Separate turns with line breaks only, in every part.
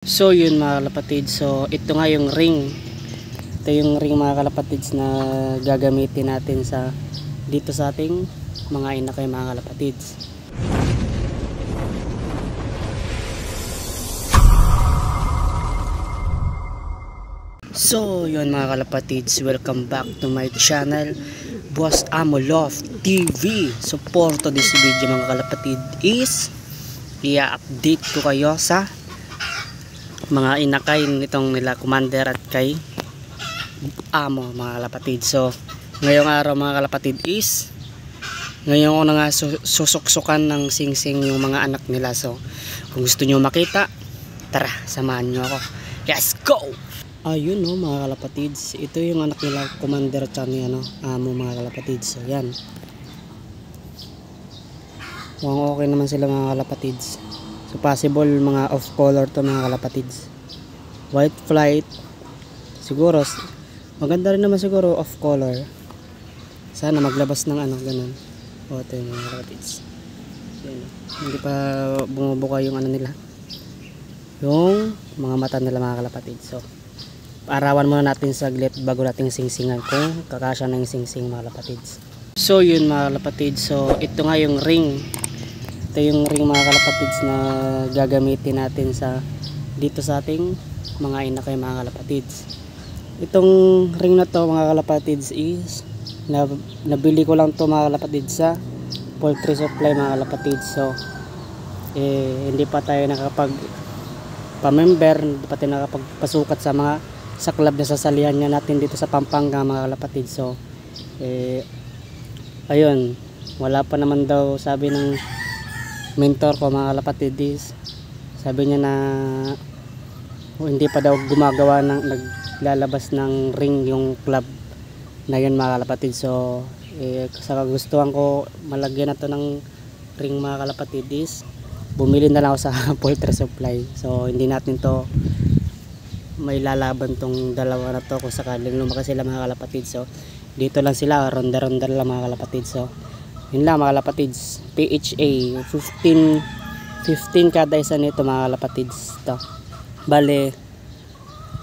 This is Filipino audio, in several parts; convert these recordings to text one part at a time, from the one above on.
So yun mga kalapatids, so ito nga yung ring. Ito yung ring mga kalapatids na gagamitin natin sa dito sa ating mga inakay mga kalapatids. So yun mga kalapatids, welcome back to my channel, Boss Amo Love TV. So for today's video mga kalapatid is i-update ko kayo sa mga inakay nitong nila Commander at kay Amo mga kalapatid. So ngayong araw mga kalapatid is ngayon ko na nga susuksukan ng singsing yung mga anak nila. So kung gusto nyo makita, tara samahan nyo ako, let's go! Ayun no mga kalapatids, ito yung anak nila Commander at ni Amo mga kalapatids. So yan, mukhang okay naman sila mga kalapatids. So possible mga off color to mga kalapatids. White flight. Siguro maganda rin naman siguro off color. Sana maglabas ng ganun. O ito yung mga kalapatids. Yan. Hindi pa bumubuka yung nila, yung mga mata nila mga kalapatids. So arawan muna natin saglit bago nating singsingan kung kakasya na yung singsing mga kalapatids. So yun mga kalapatids, so ito nga yung ring. Ito yung ring mga kalapatids na gagamitin natin sa dito sa ating mga inakay mga kalapatids. Itong ring na to mga kalapatids is nabili ko lang to mga kalapatids sa poultry supply mga kalapatids. So hindi pa tayo nakapag pa-member, hindi pa tayo nakapagpasukat sa club na sasalihan niya natin dito sa Pampanga mga kalapatids. So ayun, wala pa naman daw, sabi ng mentor ko mga kalapatids, sabi niya na hindi pa daw gumagawa ng naglalabas ng ring yung club na yun mga kalapatids. So sa kagustuhan ko malagyan na to ng ring mga kalapatids, bumili na lang ako sa poultry supply. So hindi natin to may lalaban tong dalawa na to kung sakaling lumaki sila mga kalapatids. So dito lang sila, ronda-ronda lang mga kalapatids. So yun lang mga kalapatids, PHA 15 kada isa nito mga kalapatids. Ito bale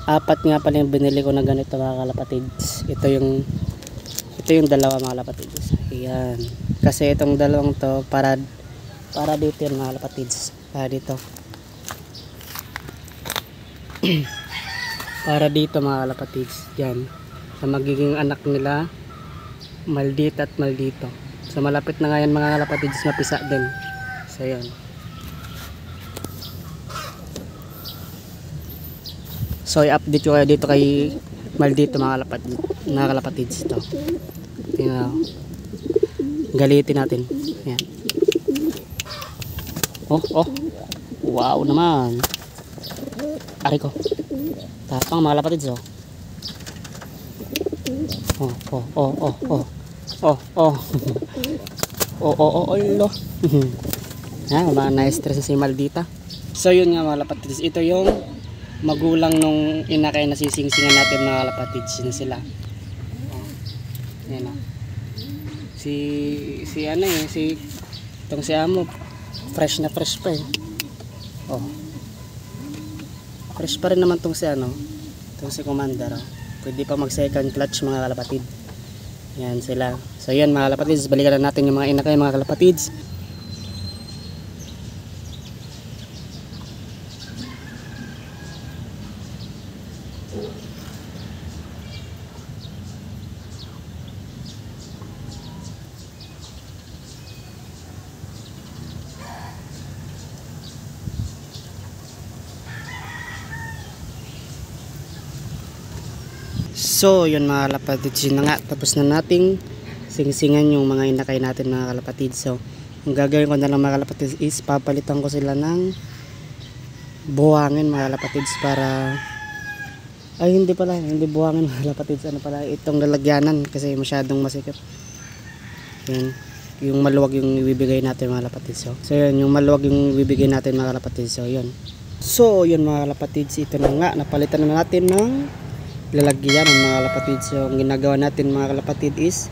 apat nga pala yung binili ko na ganito mga kalapatids. Ito yung dalawa mga kalapatids. Ayan, kasi itong dalawang to para dito yun mga kalapatids, para dito para dito mga kalapatids, yan sa magiging anak nila maldito at maldito. So malapit na nga yan mga kalapatids, mapisa din. So yan, so i-update ko kayo dito kay maldito mga kalapatids. Ito tingnan, galitin natin yan. Oh wow naman, ari ko tapang mga kalapatids. Olo. Na-stress si Maldita. So yun nga mga kalapatids, ito yung magulang nung inakay na sisingsingan natin mga kalapatids. Yun sila. Yan itong si Amo, fresh na fresh pa fresh pa rin naman itong si Commander. Pwede pa mag second clutch mga kalapatid. Yan sila. So yan mga kalapatids, balikan na natin yung mga inakay mga kalapatids. So yun mga kalapatids, yun na nga, tapos na nating singsingan yung mga inakay natin mga kalapatids. So ang gagawin ko na lang mga kalapatids is papalitan ko sila ng buhangin mga kalapatids, para hindi buhangin mga kalapatids, itong lalagyanan kasi masyadong masikip. Yan, yung maluwag yung ibibigay natin mga kalapatids. So yun, yung maluwag yung ibibigay natin mga kalapatids. So yun mga kalapatids, ito na nga, napalitan na natin ng lalagyan ng mga kalapatids. So ang ginagawa natin mga kalapatid is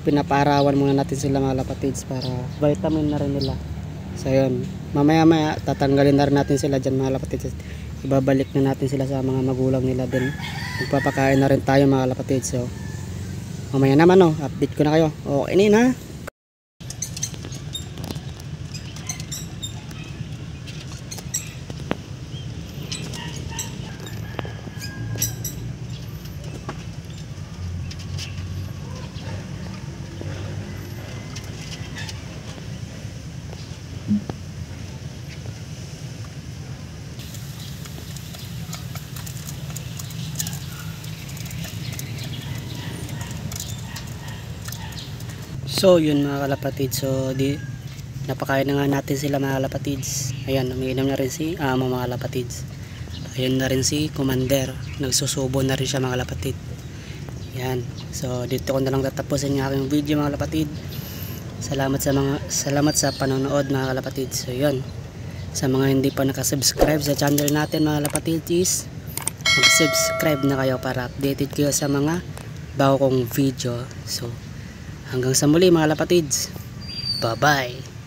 pinapaarawan muna natin sila mga kalapatids para vitamin na rin nila. So yun, mamaya tatanggalin na rin natin sila dyan mga kalapatids. ibabalik na natin sila sa mga magulang nila din. Magpapakain na rin tayo mga kalapatids. So mamaya naman update ko na kayo. Okay na. So yun mga kalapatids, so napakain na nga natin sila mga kalapatids. Ayan, umiinom na rin si Amo mga kalapatids. Ayan na rin si Commander, nagsusubo na rin siya mga kalapatid. Ayan, so dito ko na lang tatapusin yung aking video mga kalapatid. Salamat sa panonood mga kalapatid. So yun, sa mga hindi pa nakasubscribe sa channel natin mga kalapatid, is mag-subscribe na kayo para updated kayo sa mga bago kong video. So hanggang sa muli mga kalapatids. Bye bye.